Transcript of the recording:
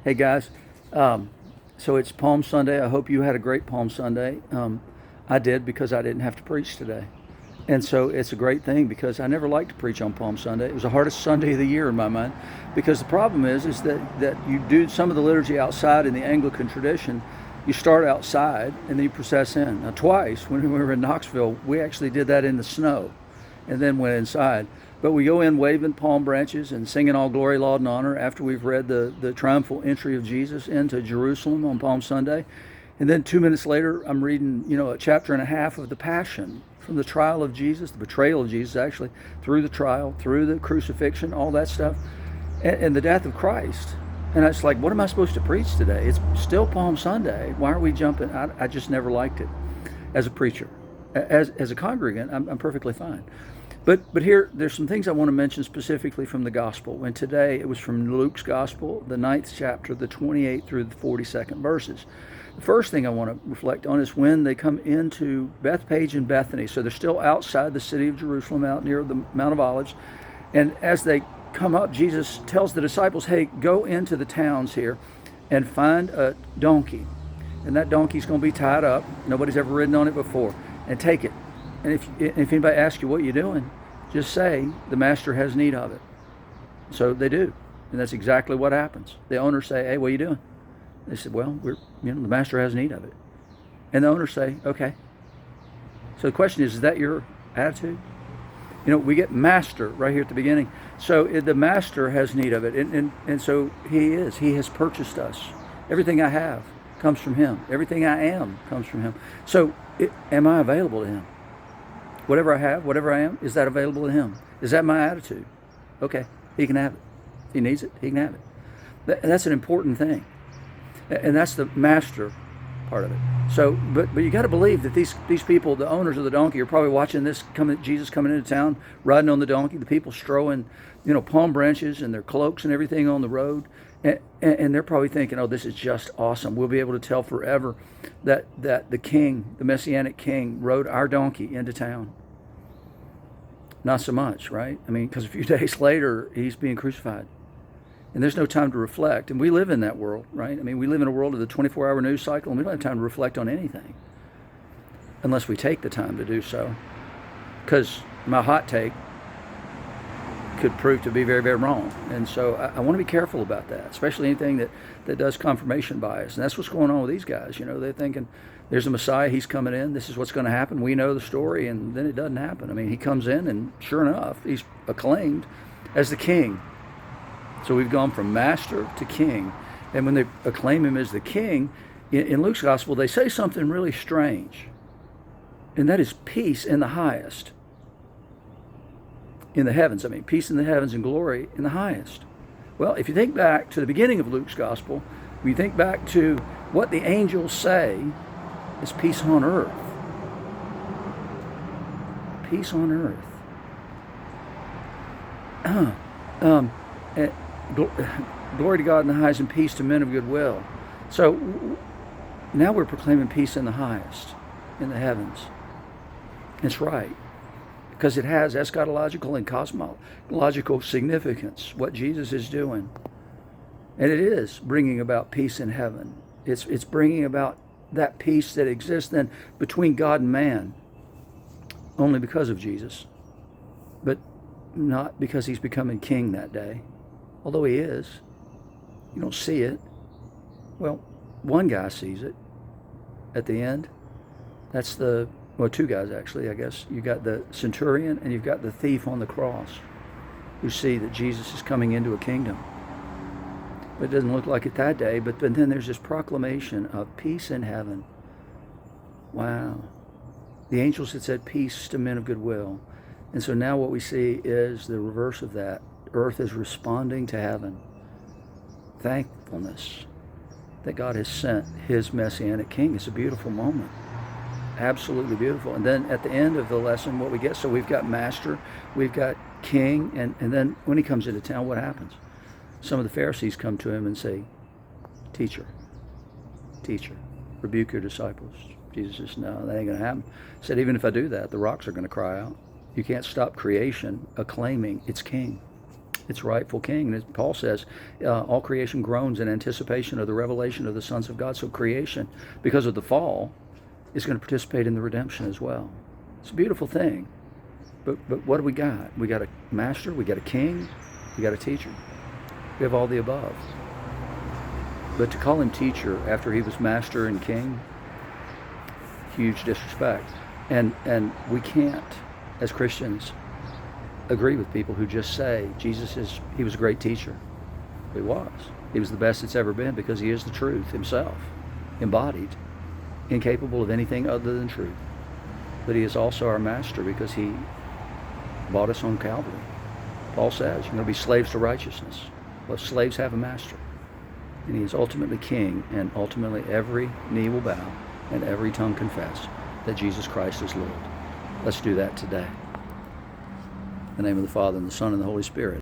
Hey guys, so it's Palm Sunday. I hope you had a great Palm Sunday. I did because I didn't have to preach today. And so it's a great thing because I never liked to preach on Palm Sunday. It was the hardest Sunday of the year in my mind because the problem is that you do some of the liturgy outside in the Anglican tradition. You start outside and then you process in. Now, twice when we were in Knoxville, we actually did that in the snow and then went inside. But we go in waving palm branches and singing all glory, laud, and honor after we've read the triumphal entry of Jesus into Jerusalem on Palm Sunday. And then 2 minutes later, I'm reading, a chapter and a half of the Passion from the trial of Jesus, the betrayal of Jesus, actually, through the trial, through the crucifixion, all that stuff, and the death of Christ. And it's like, what am I supposed to preach today? It's still Palm Sunday. Why are we jumping? I just never liked it as a preacher. As a congregant, I'm perfectly fine. But here, there's some things I want to mention specifically from the gospel. And today, it was from Luke's gospel, the 9th chapter, the 28th through the 42nd verses. The first thing I want to reflect on is when they come into Bethpage and Bethany. So they're still outside the city of Jerusalem, out near the Mount of Olives. And as they come up, Jesus tells the disciples, hey, go into the towns here and find a donkey. And that donkey's going to be tied up. Nobody's ever ridden on it before. And take it. And if anybody asks you what you're doing, just say the master has need of it. So they do. And that's exactly what happens. The owners say, hey, what are you doing? They said, well, the master has need of it. And the owners say, okay. So the question is that your attitude? We get master right here at the beginning. So the master has need of it. And so he has purchased us. Everything I have comes from him. Everything I am comes from him. So am I available to him? Whatever I have, whatever I am, is that available to him? Is that my attitude? Okay, he can have it. If he needs it, he can have it. That's an important thing. And that's the master part of it. So, but you got to believe that these people, the owners of the donkey, are probably watching Jesus coming into town, riding on the donkey, the people strowing, palm branches and their cloaks and everything on the road. And they're probably thinking, oh, this is just awesome. We'll be able to tell forever that the king, the Messianic king, rode our donkey into town. Not so much, right? Because a few days later, he's being crucified. And there's no time to reflect. And we live in that world, right? We live in a world of the 24-hour news cycle, and we don't have time to reflect on anything unless we take the time to do so. Because my hot take could prove to be very, very wrong. And so I want to be careful about that, especially anything that does confirmation bias. And that's what's going on with these guys. They're thinking, there's a Messiah, he's coming in, this is what's going to happen. We know the story, and then it doesn't happen. He comes in, and sure enough, he's acclaimed as the king. So we've gone from master to king. And when they acclaim him as the king, in Luke's gospel, they say something really strange. And that is peace in the highest. In the heavens. Peace in the heavens and glory in the highest. Well, if you think back to the beginning of Luke's gospel, when you think back to what the angels say is peace on earth. Peace on earth. Glory to God in the highest and peace to men of good will. So now we're proclaiming peace in the highest, in the heavens. It's right. Because it has eschatological and cosmological significance, what Jesus is doing. And it is bringing about peace in heaven. It's bringing about that peace that exists then between God and man, only because of Jesus, but not because he's becoming king that day. Although he is. You don't see it. Well, one guy sees it at the end. That's two guys actually, I guess. You got the centurion and you've got the thief on the cross who see that Jesus is coming into a kingdom. But it doesn't look like it that day, but then there's this proclamation of peace in heaven. Wow. The angels had said peace to men of good will. And so now what we see is the reverse of that. Earth is responding to heaven. Thankfulness that God has sent his Messianic king. It's a beautiful moment. Absolutely beautiful. And then at the end of the lesson, what we get, so we've got master, we've got king, and then when he comes into town, what happens? Some of the Pharisees come to him and say, teacher, rebuke your disciples. Jesus says, no, that ain't going to happen. He said, even if I do that, the rocks are going to cry out. You can't stop creation acclaiming its king. its rightful king. And as Paul says, all creation groans in anticipation of the revelation of the sons of God. So creation, because of the fall, is going to participate in the redemption as well. It's a beautiful thing. But what do we got? We got a master, we got a king, we got a teacher. We have all the above. But to call him teacher after he was master and king, huge disrespect. And we can't, as Christians, agree with people who just say he was a great teacher. He was. He was the best it's ever been because he is the truth himself, embodied, incapable of anything other than truth. But he is also our master because he bought us on Calvary. Paul says, you're going to be slaves to righteousness. Well, slaves have a master. And he is ultimately king, and ultimately every knee will bow and every tongue confess that Jesus Christ is Lord. Let's do that today. In the name of the Father, and the Son, and the Holy Spirit.